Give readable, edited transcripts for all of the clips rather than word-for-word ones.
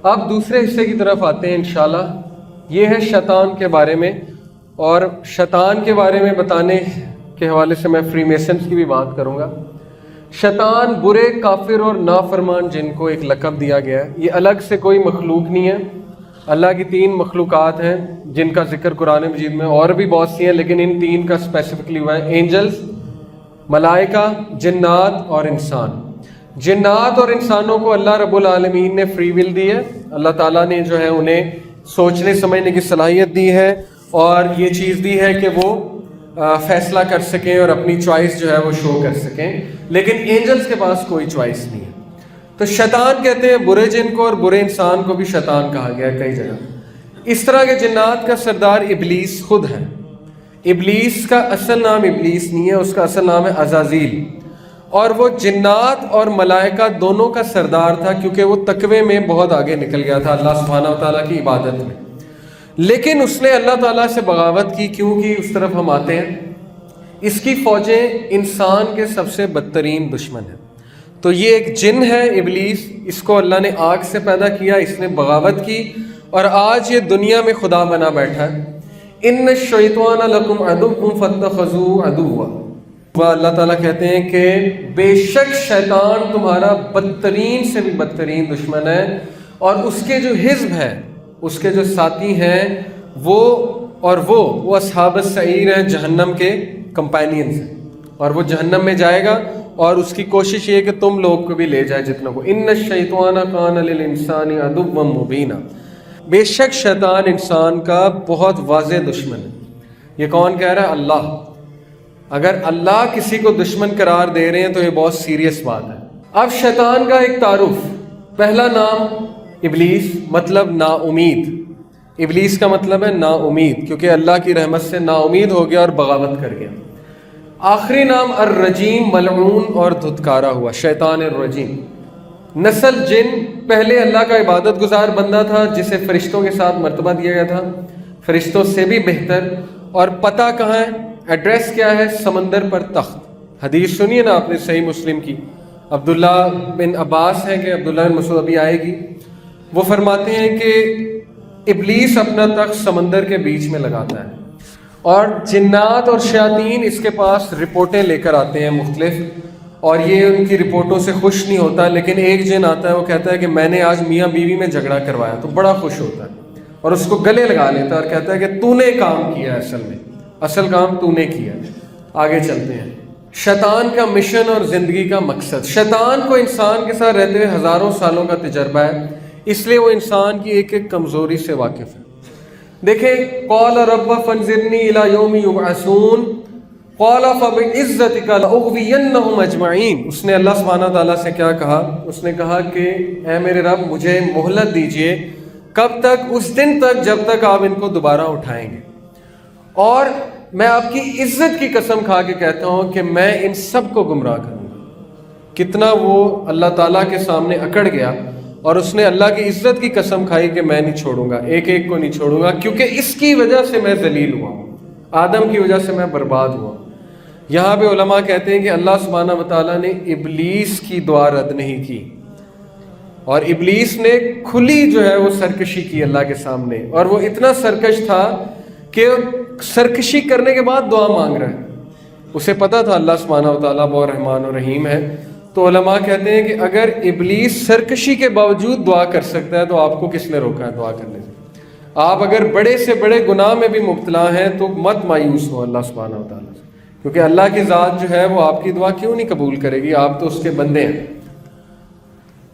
اب دوسرے حصے کی طرف آتے ہیں انشاءاللہ. یہ ہے شیطان کے بارے میں، اور شیطان کے بارے میں بتانے کے حوالے سے میں فری میسنز کی بھی بات کروں گا. شیطان برے، کافر اور نافرمان جن کو ایک لقب دیا گیا ہے. یہ الگ سے کوئی مخلوق نہیں ہے. اللہ کی 3 مخلوقات ہیں جن کا ذکر قرآن مجید میں اور بھی بہت سی ہیں، لیکن ان 3 کا اسپیسیفکلی ہوا ہے: اینجلز، ملائکہ، جنات اور انسان. جنات اور انسانوں کو اللہ رب العالمین نے فری ول دی ہے. اللہ تعالیٰ نے جو ہے انہیں سوچنے سمجھنے کی صلاحیت دی ہے، اور یہ چیز دی ہے کہ وہ فیصلہ کر سکیں اور اپنی چوائس جو ہے وہ شو کر سکیں. لیکن اینجلز کے پاس کوئی چوائس نہیں ہے. تو شیطان کہتے ہیں برے جن کو، اور برے انسان کو بھی شیطان کہا گیا ہے کئی جگہ. اس طرح کے جنات کا سردار ابلیس خود ہے. ابلیس کا اصل نام ابلیس نہیں ہے، اس کا اصل نام ہے عزازیل، اور وہ جنات اور ملائکہ دونوں کا سردار تھا، کیونکہ وہ تقوی میں بہت آگے نکل گیا تھا اللہ سبحانہ و تعالیٰ کی عبادت میں. لیکن اس نے اللہ تعالیٰ سے بغاوت کی. کیوں کی؟ اس طرف ہم آتے ہیں. اس کی فوجیں انسان کے سب سے بدترین دشمن ہیں. تو یہ ایک جن ہے ابلیس، اس کو اللہ نے آگ سے پیدا کیا، اس نے بغاوت کی، اور آج یہ دنیا میں خدا بنا بیٹھا ہے. ان الشیطان لکم عدو فاتخذوہ عدوا. اللہ تعالیٰ کہتے ہیں کہ بے شک شیطان تمہارا بدترین سے بھی بدترین دشمن ہے، اور اس کے جو حزب ہے، اس کے جو ساتھی ہیں، وہ اصحاب السعیر ہیں، جہنم کے کمپینینز ہیں، اور وہ جہنم میں جائے گا. اور اس کی کوشش یہ ہے کہ تم لوگ کو بھی لے جائے جتنا کو. ان الشیطان کان للانسان عدوا مبینا. بے شک شیطان انسان کا بہت واضح دشمن ہے. یہ کون کہہ رہا ہے؟ اللہ. اگر اللہ کسی کو دشمن قرار دے رہے ہیں تو یہ بہت سیریس بات ہے. اب شیطان کا ایک تعارف. پہلا نام ابلیس، مطلب نا امید. ابلیس کا مطلب ہے نا امید، کیونکہ اللہ کی رحمت سے نا امید ہو گیا اور بغاوت کر گیا. آخری نام الرجیم، ملعون اور دھتکارا ہوا، شیطان الرجیم. نسل جن، پہلے اللہ کا عبادت گزار بندہ تھا جسے فرشتوں کے ساتھ مرتبہ دیا گیا تھا، فرشتوں سے بھی بہتر. اور پتہ کہاں ہے؟ ایڈریس کیا ہے؟ سمندر پر تخت. حدیث سنیے نا آپ نے صحیح مسلم کی. عبداللہ بن عباس ہے کہ عبداللہ بن مسعود ابھی آئے گی. وہ فرماتے ہیں کہ ابلیس اپنا تخت سمندر کے بیچ میں لگاتا ہے، اور جنات اور شیاطین اس کے پاس رپورٹیں لے کر آتے ہیں مختلف، اور یہ ان کی رپورٹوں سے خوش نہیں ہوتا. لیکن ایک جن آتا ہے، وہ کہتا ہے کہ میں نے آج میاں بیوی میں جھگڑا کروایا، تو بڑا خوش ہوتا ہے اور اس کو گلے لگا لیتا ہے اور کہتا ہے کہ تو نے کام کیا ہے، اصل کام تو نے کیا. آگے چلتے ہیں. شیطان کا مشن اور زندگی کا مقصد. شیطان کو انسان کے ساتھ رہتے ہوئے ہزاروں سالوں کا تجربہ ہے، اس لیے وہ انسان کی ایک ایک کمزوری سے واقف ہے. دیکھیں، قال رب فانظرنی الی یوم یبعثون قال فبعزتک لاغوینہم اجمعین. اس نے اللہ سبحانہ تعالیٰ سے کیا کہا؟ اس نے کہا کہ اے میرے رب مجھے مہلت دیجئے. کب تک؟ اس دن تک جب تک آپ ان کو دوبارہ اٹھائیں گے. اور میں آپ کی عزت کی قسم کھا کے کہتا ہوں کہ میں ان سب کو گمراہ کروں گا. کتنا وہ اللہ تعالیٰ کے سامنے اکڑ گیا، اور اس نے اللہ کی عزت کی قسم کھائی کہ میں نہیں چھوڑوں گا، ایک ایک کو نہیں چھوڑوں گا، کیونکہ اس کی وجہ سے میں ذلیل ہوا ہوں، آدم کی وجہ سے میں برباد ہوا. یہاں پہ علماء کہتے ہیں کہ اللہ سبحانہ و تعالیٰ نے ابلیس کی دعا رد نہیں کی، اور ابلیس نے کھلی جو ہے وہ سرکشی کی اللہ کے سامنے. اور وہ اتنا سرکش تھا کہ سرکشی کرنے کے بعد دعا مانگ رہا ہے. اسے پتا تھا اللہ سبحانہ و تعالیٰ بہت رحمان و رحیم ہے. تو علماء کہتے ہیں کہ اگر ابلیس سرکشی کے باوجود دعا کر سکتا ہے تو آپ کو کس نے روکا ہے دعا کرنے سے؟ آپ اگر بڑے سے بڑے گناہ میں بھی مبتلا ہیں تو مت مایوس ہو اللہ سبحانہ و تعالیٰ سے، کیونکہ اللہ کی ذات جو ہے وہ آپ کی دعا کیوں نہیں قبول کرے گی؟ آپ تو اس کے بندے ہیں.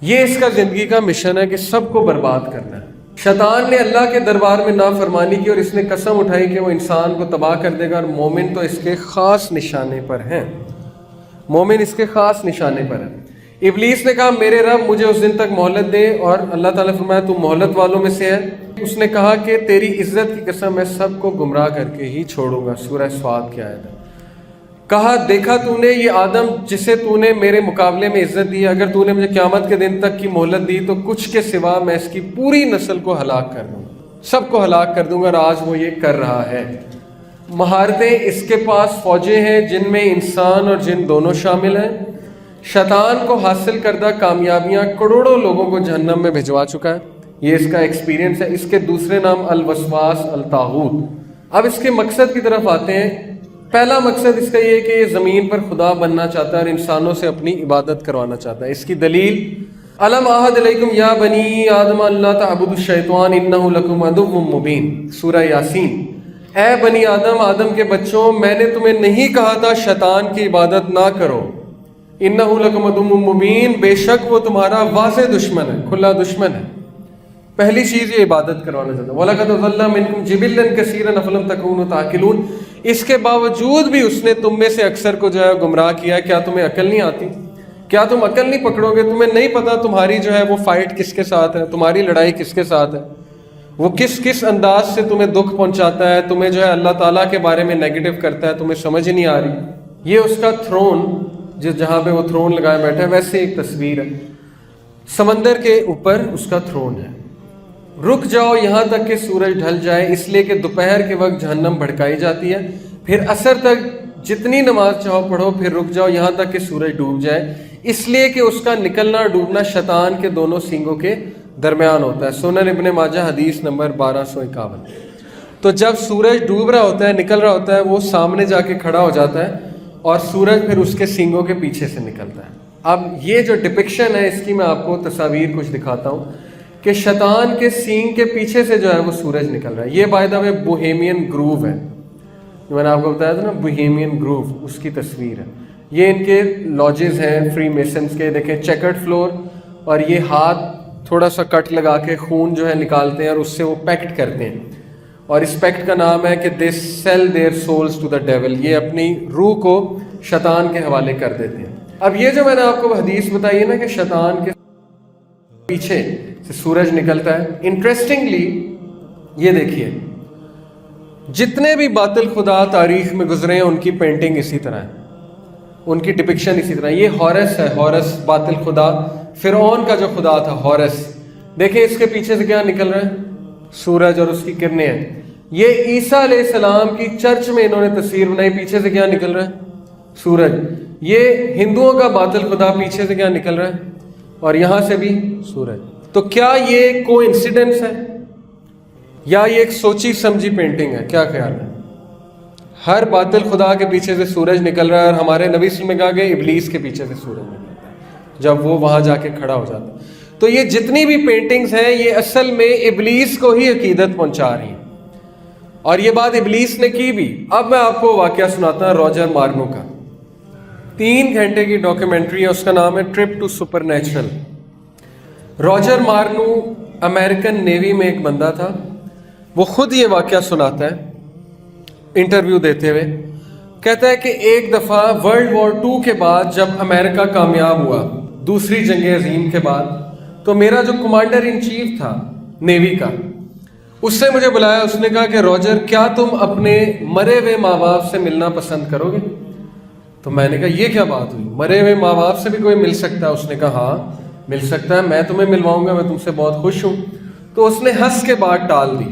یہ اس کا زندگی کا مشن ہے کہ سب کو برباد کرنا ہے. شیطان نے اللہ کے دربار میں نافرمانی کی، اور اس نے قسم اٹھائی کہ وہ انسان کو تباہ کر دے گا. اور مومن تو اس کے خاص نشانے پر ہیں، مومن اس کے خاص نشانے پر ہے. ابلیس نے کہا میرے رب مجھے اس دن تک مہلت دے، اور اللہ تعالیٰ نے فرمایا تو مہلت والوں میں سے ہے. اس نے کہا کہ تیری عزت کی قسم میں سب کو گمراہ کر کے ہی چھوڑوں گا. سورہ صاد کی آیت ہے. کہا دیکھا تو نے یہ آدم جسے تو نے میرے مقابلے میں عزت دی، اگر تو نے مجھے قیامت کے دن تک کی مہلت دی تو کچھ کے سوا میں اس کی پوری نسل کو ہلاک کر دوں گا، سب کو ہلاک کر دوں گا. اور آج وہ یہ کر رہا ہے. مہارتیں اس کے پاس فوجیں ہیں جن میں انسان اور جن دونوں شامل ہیں. شیطان کو حاصل کردہ کامیابیاں کروڑوں لوگوں کو جہنم میں بھجوا چکا ہے. یہ اس کا ایکسپیرینس ہے. اس کے دوسرے نام الوسواس الطاغوت. اب اس کے مقصد کی طرف آتے ہیں. پہلا مقصد اس کا یہ ہے کہ یہ زمین پر خدا بننا چاہتا ہے اور انسانوں سے اپنی عبادت کروانا چاہتا ہے. اس کی دلیل الم اعہد الیکم یا بنی آدم اللہ تعبدوا الشیطان انہ لکم عدو مبین، سورہ یاسین. اے بنی آدم، آدم کے بچوں، میں نے تمہیں نہیں کہا تھا شیطان کی عبادت نہ کرو. انہ لکم عدو مبین، بے شک وہ تمہارا واضح دشمن ہے، کھلا دشمن ہے. پہلی چیز یہ عبادت کروانا چاہتا ہے. وَلَقَدْ ضَلَّ مِنْكُمْ جِبِلًّا كَثِيرًا أَفَلَمْ تَكُونُوا تَعْقِلُونَ. اس کے باوجود بھی اس نے تم میں سے اکثر کو جو ہے گمراہ کیا. کیا تمہیں عقل نہیں آتی؟ کیا تم عقل نہیں پکڑو گے؟ تمہیں نہیں پتا تمہاری جو ہے وہ فائٹ کس کے ساتھ ہے، تمہاری لڑائی کس کے ساتھ ہے، وہ کس کس انداز سے تمہیں دکھ پہنچاتا ہے، تمہیں جو ہے اللہ تعالیٰ کے بارے میں نیگیٹو کرتا ہے، تمہیں سمجھ نہیں آ رہی. یہ اس کا تھرون، جہاں پہ وہ تھرون لگائے بیٹھا ہے، ویسے ایک تصویر ہے. سمندر کے اوپر اس کا تھرون ہے. رک جاؤ یہاں تک کہ سورج ڈھل جائے، اس لیے کہ دوپہر کے وقت جہنم بھڑکائی جاتی ہے. پھر عصر تک جتنی نماز چاہو پڑھو، پھر رک جاؤ یہاں تک کہ سورج ڈوب جائے، اس لیے کہ اس کا نکلنا اور ڈوبنا شیطان کے دونوں سینگوں کے درمیان ہوتا ہے. سنن ابن ماجہ حدیث نمبر 1251. تو جب سورج ڈوب رہا ہوتا ہے، نکل رہا ہوتا ہے، وہ سامنے جا کے کھڑا ہو جاتا ہے اور سورج پھر اس کے سینگوں کے پیچھے سے نکلتا ہے. اب یہ جو ڈپکشن ہے اس کی میں آپ کو تصاویر کچھ دکھاتا ہوں کہ شیطان کے سینگ کے پیچھے سے جو ہے وہ سورج نکل رہا ہے. یہ by the way Bohemian grove ہے، میں نے آپ کو بتایا تھا نا، بوہیمین گروو، اس کی تصویر ہے. یہ ان کے لاجز ہیں فری میسنز کے. دیکھیں چیکرڈ فلور، اور یہ ہاتھ تھوڑا سا کٹ لگا کے خون جو ہے نکالتے ہیں اور اس سے وہ پیکٹ کرتے ہیں. اور اس پیکٹ کا نام ہے کہ they sell their souls to the devil. یہ اپنی روح کو شیطان کے حوالے کر دیتے ہیں. اب یہ جو میں نے آپ کو حدیث بتائی ہے نا کہ شیطان کے پیچھے سے سورج نکلتا ہے، انٹرسٹنگلی یہ دیکھیے جتنے بھی باطل خدا تاریخ میں گزرے ہیں ان کی پینٹنگ اسی طرح ہے، ان کی ڈپکشن اسی طرح. یہ ہورس ہے، ہورس باطل خدا، فرعون کا جو خدا تھا ہورس. دیکھیں اس کے پیچھے سے کیا نکل رہا ہے؟ سورج اور اس کی کرنیں ہیں. یہ عیسیٰ علیہ السلام کی چرچ میں انہوں نے تصویر بنائی، پیچھے سے کیا نکل رہا ہے؟ سورج. یہ ہندوؤں کا باطل خدا، پیچھے سے کیا نکل رہا ہے؟ اور یہاں سے بھی سورج. تو کیا یہ کو انسیڈنس ہے یا یہ ایک سوچی سمجھی پینٹنگ ہے؟ کیا خیال ہے؟ ہر باطل خدا کے پیچھے سے سورج نکل رہا ہے، اور ہمارے نبی صلی اللہ علیہ وسلم نے کہا کہ ابلیس کے پیچھے سے سورج نکلتا ہے جب وہ وہاں جا کے کھڑا ہو جاتا ہے. تو یہ جتنی بھی پینٹنگز ہیں یہ اصل میں ابلیس کو ہی عقیدت پہنچا رہی ہیں، اور یہ بات ابلیس نے کی بھی. اب میں آپ کو واقعہ سناتا ہوں راجر مارنو کا. 3 گھنٹے کی ڈاکیومنٹری ہے، اس کا نام ہے trip to supernatural. Roger مارنو امریکن نیوی میں ایک بندہ تھا. وہ خود یہ واقعہ سناتا ہے انٹرویو دیتے ہوئے. کہتا ہے کہ ایک دفعہ ورلڈ وار 2 کے بعد جب امریکہ کامیاب ہوا دوسری جنگ عظیم کے بعد، تو میرا جو کمانڈر ان چیف تھا نیوی کا، اس سے مجھے بلایا. اس نے کہا کہ راجر کیا تم اپنے مرے ہوئے ماں باپ سے ملنا پسند کرو گے؟ تو میں نے کہا یہ کیا بات ہوئی، مرے ہوئے ماں باپ سے بھی کوئی مل سکتا ہے؟ اس نے کہا ہاں مل سکتا ہے، میں تمہیں ملواؤں گا، میں تم سے بہت خوش ہوں. تو اس نے ہنس کے بات ٹال دی.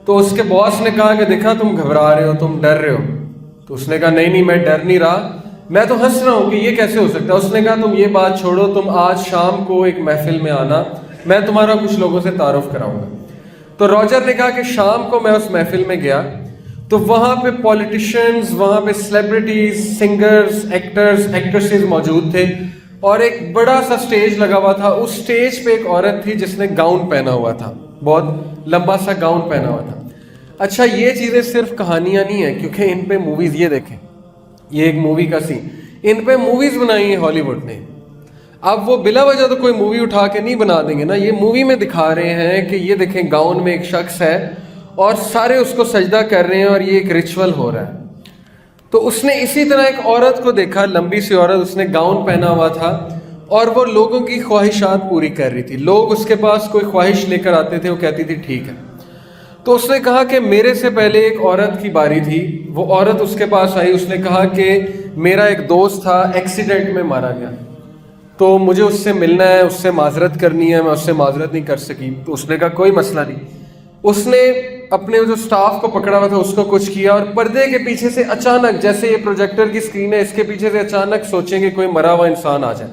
تو اس کے باس نے کہا کہ دیکھا تم گھبرا رہے ہو، تم ڈر رہے ہو. تو اس نے کہا نہیں میں ڈر نہیں رہا، میں تو ہنس رہا ہوں کہ یہ کیسے ہو سکتا ہے. اس نے کہا تم یہ بات چھوڑو، تم آج شام کو ایک محفل میں آنا، میں تمہارا کچھ لوگوں سے تعارف کراؤں گا. تو راجر نے کہا کہ شام کو میں اس محفل میں گیا تو وہاں پہ پولیٹیشنز، وہاں پہ سیلیبریٹیز، سنگرز، ایکٹرز، ایکٹریسز موجود تھے، اور ایک بڑا سا سٹیج لگا ہوا تھا. اس سٹیج پہ ایک عورت تھی جس نے گاؤن پہنا ہوا تھا، بہت لمبا سا گاؤن پہنا ہوا تھا. اچھا یہ چیزیں صرف کہانیاں نہیں ہیں، کیونکہ ان پہ موویز، یہ دیکھیں یہ ایک مووی کا سین، ان پہ موویز بنائی ہیں ہالی ووڈ نے. اب وہ بلا وجہ تو کوئی مووی اٹھا کے نہیں بنا دیں گے نا، یہ مووی میں دکھا رہے ہیں کہ یہ دیکھیں گاؤن میں ایک شخص ہے اور سارے اس کو سجدہ کر رہے ہیں اور یہ ایک ریچول ہو رہا ہے. تو اس نے اسی طرح ایک عورت کو دیکھا، لمبی سی عورت، اس نے گاؤن پہنا ہوا تھا اور وہ لوگوں کی خواہشات پوری کر رہی تھی. لوگ اس کے پاس کوئی خواہش لے کر آتے تھے، وہ کہتی تھی ٹھیک ہے. تو اس نے کہا کہ میرے سے پہلے ایک عورت کی باری تھی، وہ عورت اس کے پاس آئی، اس نے کہا کہ میرا ایک دوست تھا ایکسیڈنٹ میں مارا گیا، تو مجھے اس سے ملنا ہے، اس سے معذرت کرنی ہے، میں اس سے معذرت نہیں کر سکی. تو اس نے کہا کوئی مسئلہ نہیں. اس نے اپنے جو سٹاف کو پکڑا ہوا تھا اس کو کچھ کیا، اور پردے کے پیچھے سے اچانک، جیسے یہ پروجیکٹر کی اسکرین ہے، اس کے پیچھے سے اچانک سوچیں کہ کوئی مرا ہوا انسان آ جائے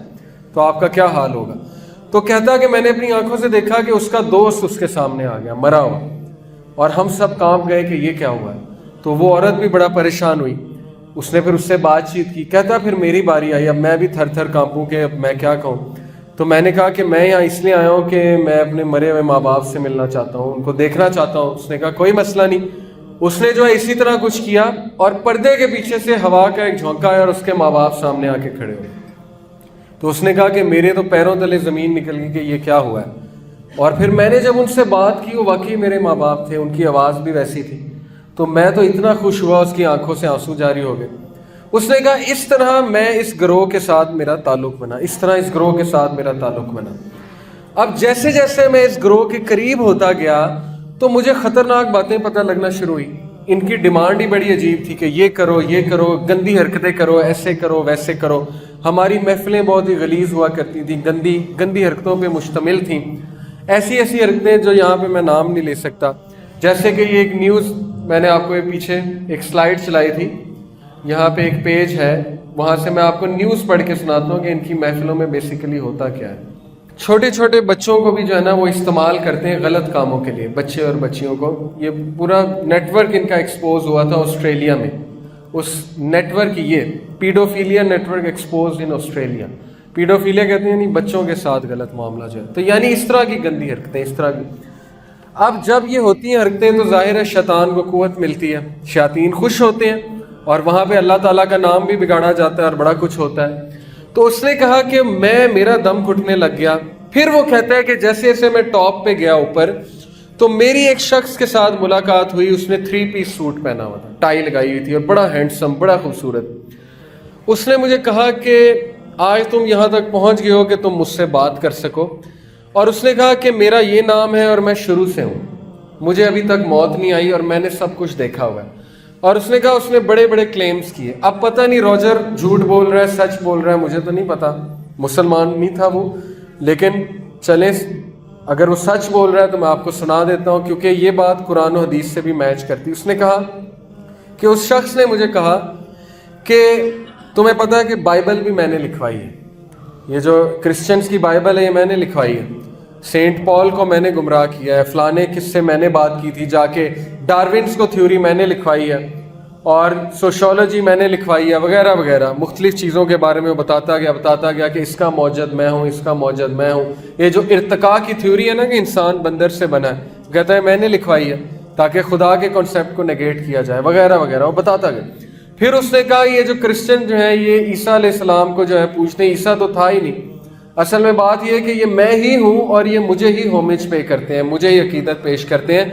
تو آپ کا کیا حال ہوگا. تو کہتا کہ میں نے اپنی آنکھوں سے دیکھا کہ اس کا دوست اس کے سامنے آ گیا مرا ہوا, اور ہم سب کانپ گئے کہ یہ کیا ہوا ہے. تو وہ عورت بھی بڑا پریشان ہوئی, اس نے پھر اس سے بات چیت کی. کہتا پھر میری باری آئی, اب میں بھی تھر تھر کانپوں کہ اب میں کیا کہوں. تو میں نے کہا کہ میں یہاں اس لیے آیا ہوں کہ میں اپنے مرے ہوئے ماں باپ سے ملنا چاہتا ہوں, ان کو دیکھنا چاہتا ہوں. اس نے کہا کوئی مسئلہ نہیں. اس نے جو ہے اسی طرح کچھ کیا, اور پردے کے پیچھے سے ہوا کا ایک جھونکا آیا اور اس کے ماں باپ سامنے آ کے کھڑے ہوئے. تو اس نے کہا کہ میرے تو پیروں تلے زمین نکل گئی کہ یہ کیا ہوا ہے. اور پھر میں نے جب ان سے بات کی, وہ واقعی میرے ماں باپ تھے, ان کی آواز بھی ویسی تھی. تو میں تو اتنا خوش ہوا, اس کی آنکھوں سے آنسو جاری ہو گئے. اس نے کہا اس طرح میں اس گروہ کے ساتھ میرا تعلق بنا, اس طرح اس گروہ کے ساتھ میرا تعلق بنا. اب جیسے جیسے میں اس گروہ کے قریب ہوتا گیا تو مجھے خطرناک باتیں پتہ لگنا شروع ہوئی. ان کی ڈیمانڈ ہی بڑی عجیب تھی کہ یہ کرو, گندی حرکتیں کرو, ایسے کرو, ویسے کرو. ہماری محفلیں بہت ہی غلیظ ہوا کرتی تھیں, گندی حرکتوں پہ مشتمل تھیں. ایسی حرکتیں جو یہاں پہ میں نام نہیں لے سکتا. جیسے کہ یہ ایک نیوز میں نے آپ کو پیچھے ایک سلائیڈ چلائی تھی, یہاں پہ ایک پیج ہے, وہاں سے میں آپ کو نیوز پڑھ کے سناتا ہوں کہ ان کی محفلوں میں بیسیکلی ہوتا کیا ہے. چھوٹے چھوٹے بچوں کو بھی جو ہے نا وہ استعمال کرتے ہیں غلط کاموں کے لیے, بچے اور بچیوں کو. یہ پورا نیٹ ورک ان کا ایکسپوز ہوا تھا آسٹریلیا میں. اس نیٹ ورک یہ paedophilia network expose in Australia. Paedophilia کہتے ہیں یعنی بچوں کے ساتھ غلط معاملہ جو ہے, تو یعنی اس طرح کی گندی حرکتیں, اس طرح کی. اب جب یہ ہوتی ہیں حرکتیں تو ظاہر ہے شیطان کو قوت ملتی ہے, شیاطین خوش ہوتے ہیں, اور وہاں پہ اللہ تعالیٰ کا نام بھی بگاڑا جاتا ہے اور بڑا کچھ ہوتا ہے. تو اس نے کہا کہ میرا دم گھٹنے لگ گیا. پھر وہ کہتا ہے کہ جیسے جیسے میں ٹاپ پہ گیا اوپر, تو میری ایک شخص کے ساتھ ملاقات ہوئی. اس نے 3 پیس سوٹ پہنا ہوا تھا, ٹائی لگائی ہوئی تھی, اور بڑا ہینڈسم, بڑا خوبصورت. اس نے مجھے کہا کہ آج تم یہاں تک پہنچ گئے ہو کہ تم مجھ سے بات کر سکو. اور اس نے کہا کہ میرا یہ نام ہے اور میں شروع سے ہوں, مجھے ابھی تک موت نہیں آئی اور میں نے سب کچھ دیکھا ہوا ہے. اور اس نے کہا اس نے بڑے بڑے کلیمز کیے. اب پتہ نہیں روجر جھوٹ بول رہا ہے سچ بول رہا ہے, مجھے تو نہیں پتا, مسلمان نہیں تھا وہ. لیکن چلیں اگر وہ سچ بول رہا ہے تو میں آپ کو سنا دیتا ہوں, کیونکہ یہ بات قرآن و حدیث سے بھی میچ کرتی. اس نے کہا کہ اس شخص نے مجھے کہا کہ تمہیں پتہ ہے کہ بائبل بھی میں نے لکھوائی ہے, یہ جو کرسچنز کی بائبل ہے یہ میں نے لکھوائی ہے. سینٹ پال کو میں نے گمراہ کیا ہے, فلانے کس سے میں نے بات کی تھی جا کے, ڈارونس کو تھیوری میں نے لکھوائی ہے, اور سوشولوجی میں نے لکھوائی ہے, وغیرہ وغیرہ. مختلف چیزوں کے بارے میں بتاتا گیا کہ اس کا موجد میں ہوں, اس کا موجد میں ہوں. یہ جو ارتقاء کی تھیوری ہے نا کہ انسان بندر سے بنا ہے, کہتا ہے میں نے لکھوائی ہے تاکہ خدا کے کنسیپٹ کو نیگیٹ کیا جائے, وغیرہ وغیرہ, وہ بتاتا گیا. پھر اس نے کہا یہ جو کرسچن جو ہیں یہ عیسیٰ علیہ السلام کو جو ہے پوچھتے ہیں, عیسیٰ تو تھا ہی نہیں. اصل میں بات یہ ہے کہ یہ میں ہی ہوں اور یہ مجھے ہی ہومج پے کرتے ہیں, مجھے ہی عقیدت پیش کرتے ہیں.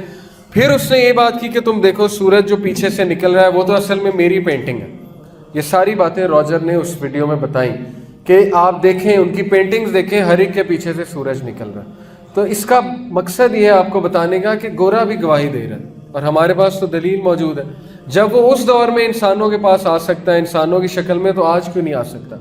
پھر اس نے یہ بات کی کہ تم دیکھو سورج جو پیچھے سے نکل رہا ہے وہ تو اصل میں میری پینٹنگ ہے. یہ ساری باتیں روجر نے اس ویڈیو میں بتائیں کہ آپ دیکھیں, ان کی پینٹنگز دیکھیں, ہر ایک کے پیچھے سے سورج نکل رہا ہے. تو اس کا مقصد یہ ہے آپ کو بتانے کا کہ گورا بھی گواہی دے رہا ہے, اور ہمارے پاس تو دلیل موجود ہے. جب وہ اس دور میں انسانوں کے پاس آ سکتا ہے انسانوں کی شکل میں, تو آج کیوں نہیں آ سکتا؟